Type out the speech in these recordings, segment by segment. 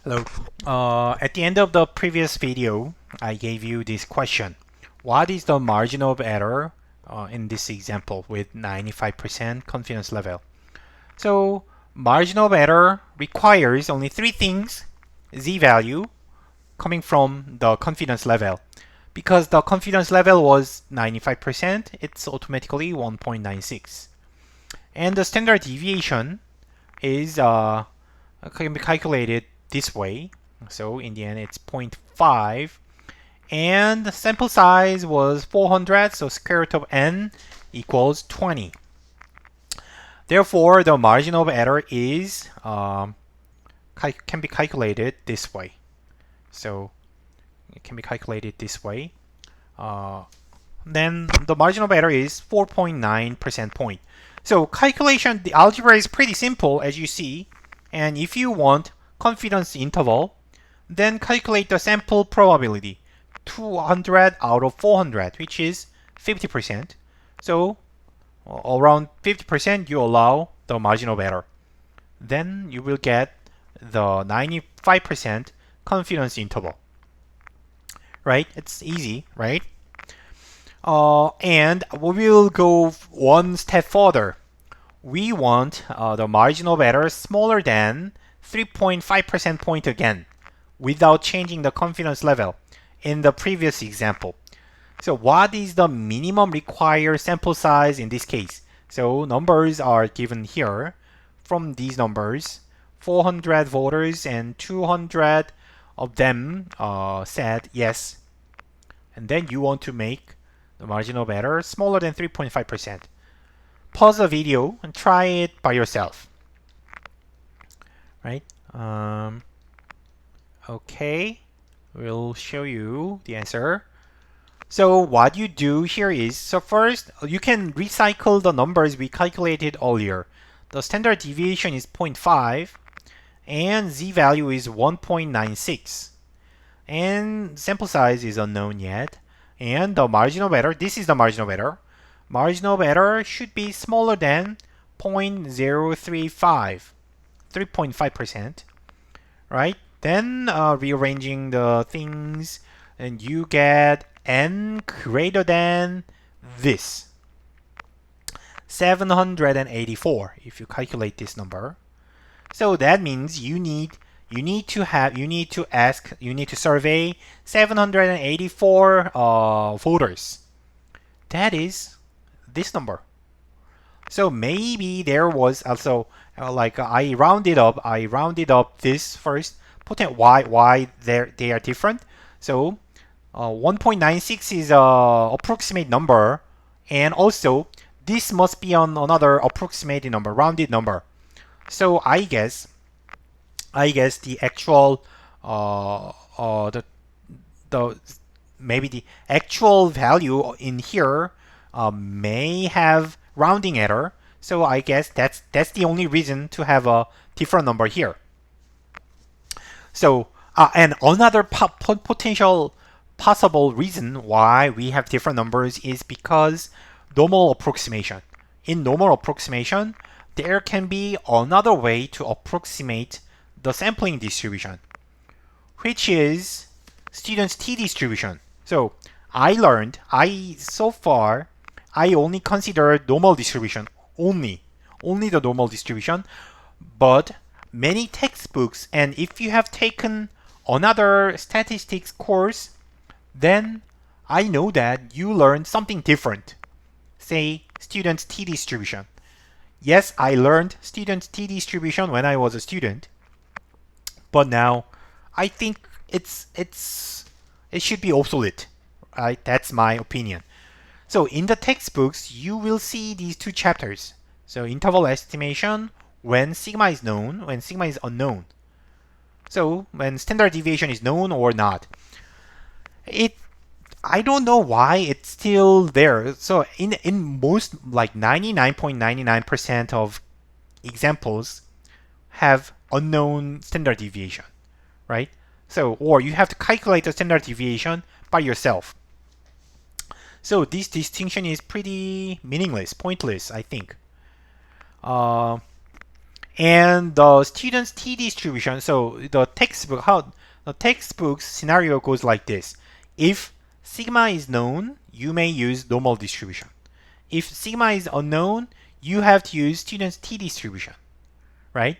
Hello. At the end of the previous video, I gave you this question. What is the margin of error in this example with 95% confidence level? So, margin of error requires only three things: z-value coming from the confidence level. Because the confidence level was 95%, it's automatically 1.96. And the standard deviation is can be calculated this way. So in the end, it's 0.5. And the sample size was 400, so square root of n equals 20. Therefore, the margin of error is can be calculated this way. So it can be calculated this way. Then the margin of error is 4.9% point. So calculation, the algebra is pretty simple as you see. And if you want confidence interval, then calculate the sample probability. 200 out of 400, which is 50%. So around 50% you allow the margin of error. Then you will get the 95% confidence interval. Right? It's easy, right? And we will go one step further. We want the margin of error smaller than 3.5% point again, without changing the confidence level in the previous example. So what is the minimum required sample size in this case? So numbers are given here. From these numbers, 400 voters and 200 of them said yes. And then you want to make the margin of error smaller than 3.5%. Pause the video and try it by yourself. Right? Okay. We'll show you the answer. So what you do here is, so first you can recycle the numbers we calculated earlier. The standard deviation is 0.5 and z-value is 1.96. And sample size is unknown yet. And the margin of error, this is the margin of error. Margin of error should be smaller than 0.035, 3.5%, right? Then rearranging the things, and you get n greater than this, 784, if you calculate this number. So that means you need to survey 784 voters. That is this number. So maybe there was also I rounded up this first. Why they are different? So 1.96 is a approximate number, and also this must be on another approximate number, rounded number. So I guess the actual the maybe the actual value in here may have rounding error. So I guess that's the only reason to have a different number here. So and another potential possible reason why we have different numbers is because normal approximation. In normal approximation, there can be another way to approximate the sampling distribution, which is students' t distribution. So so far I only consider normal distribution, only the normal distribution. But many textbooks, and if you have taken another statistics course, then I know that you learned something different. Say students' t distribution. Yes, I learned students' t distribution when I was a student, but now I think it should be obsolete. Right? That's my opinion. So in the textbooks, you will see these two chapters. So interval estimation, when sigma is known, when sigma is unknown. So when standard deviation is known or not. I don't know why it's still there. So in most, like 99.99% of examples have unknown standard deviation, right? So, or you have to calculate the standard deviation by yourself. So this distinction is pretty meaningless, pointless, I think. And the student's t distribution, so the textbook scenario goes like this. If sigma is known, you may use normal distribution. If sigma is unknown, you have to use student's t distribution, right?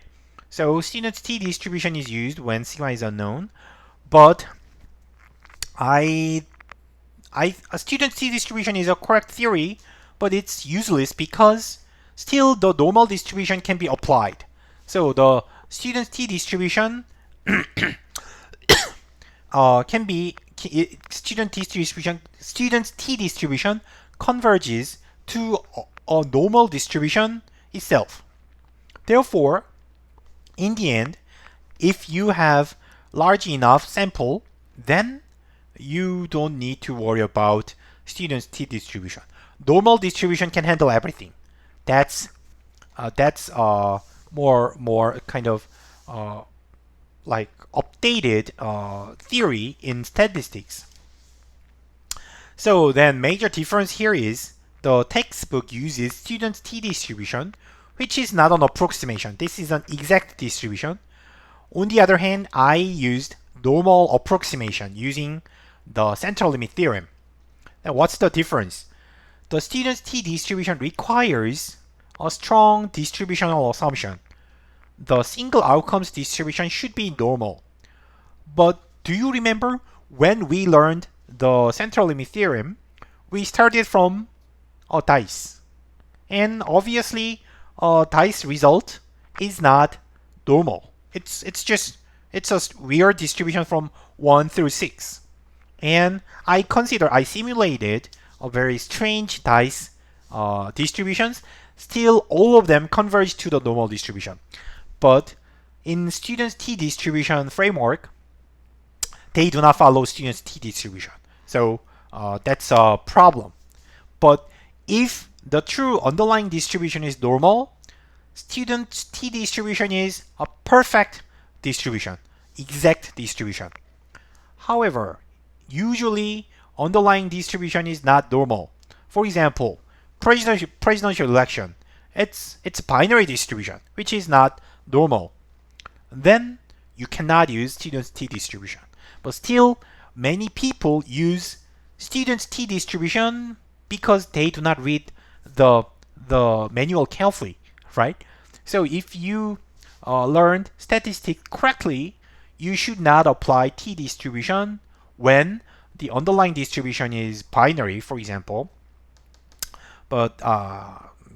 So student's t distribution is used when sigma is unknown, but a student's t distribution is a correct theory, but it's useless because still the normal distribution can be applied. So the student's t distribution can be student's t distribution converges to a normal distribution itself. Therefore, in the end, if you have large enough sample, then you don't need to worry about student's t distribution. Normal distribution can handle everything. That's more kind of like updated theory in statistics. So then major difference here is the textbook uses student's t distribution, which is not an approximation. This is an exact distribution. On the other hand, I used normal approximation using the central limit theorem. Now what's the difference? The student's t distribution requires a strong distributional assumption. The single outcomes distribution should be normal. But do you remember when we learned the central limit theorem, we started from a dice. And obviously, a dice result is not normal. It's a weird distribution from 1 through 6. And I simulated a very strange dice distributions. Still, all of them converge to the normal distribution. But in student's t distribution framework, they do not follow student's t distribution. So that's a problem. But if the true underlying distribution is normal, student's t distribution is a perfect distribution, exact distribution. However, usually underlying distribution is not normal. For example, presidential election, it's a binary distribution, which is not normal. Then you cannot use student's t distribution. But still, many people use student's t distribution because they do not read the manual carefully, right? So if you learned statistics correctly, you should not apply t distribution when the underlying distribution is binary, for example. But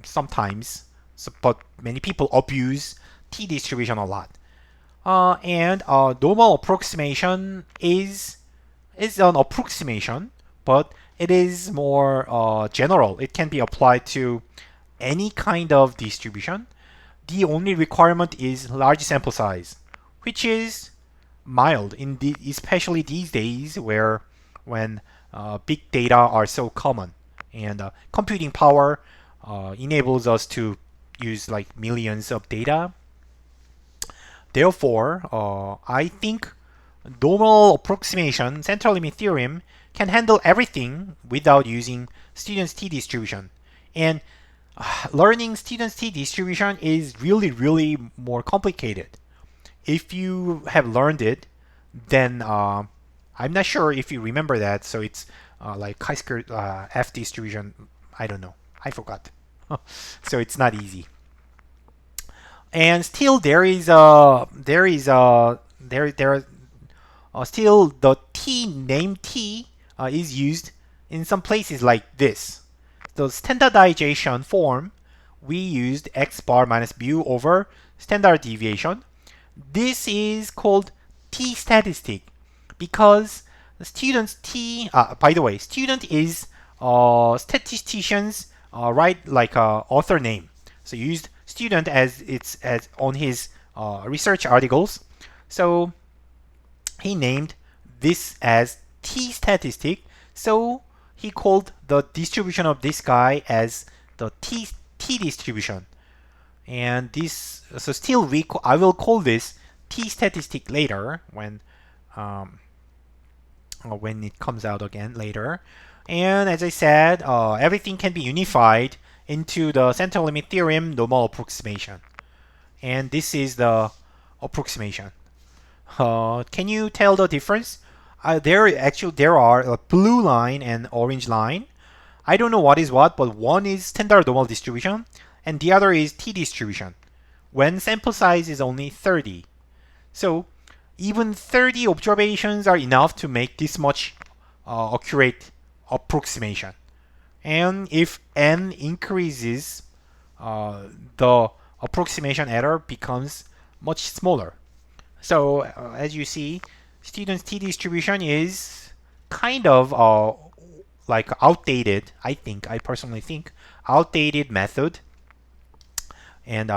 sometimes, but many people abuse t distribution a lot. And normal approximation is an approximation, but it is more general. It can be applied to any kind of distribution. The only requirement is large sample size, which is mild, especially these days when big data are so common and computing power enables us to use like millions of data. Therefore, I think normal approximation central limit theorem can handle everything without using student's t distribution. And learning student's t distribution is really more complicated. If you have learned it, then I'm not sure if you remember that. So it's like chi-squared f distribution. I don't know. I forgot. So it's not easy. And still there are still the name t is used in some places like this. The standardization form, we used x bar minus mu over standard deviation. This is called t statistic because the student's t. By the way, student is statistician's right like author name. So you used student as on his research articles. So he named this as t statistic. So he called the distribution of this guy as the t distribution. And this, so still I will call this t statistic later when it comes out again later. And as I said, everything can be unified into the central limit theorem normal approximation. and this is the approximation. Can you tell the difference? There are a blue line and orange line. I don't know what is what, but one is standard normal distribution and the other is t-distribution when sample size is only 30. So even 30 observations are enough to make this much accurate approximation. And if n increases, the approximation error becomes much smaller. So as you see, students' t-distribution is kind of like outdated. I personally think outdated method. And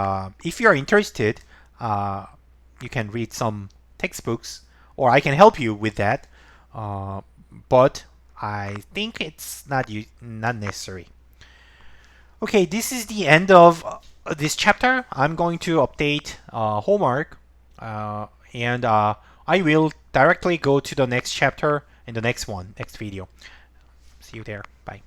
if you are interested, you can read some textbooks, or I can help you with that. But I think it's not necessary. Okay, this is the end of this chapter. I'm going to update homework, and I will directly go to the next chapter in the next video. See you there. Bye.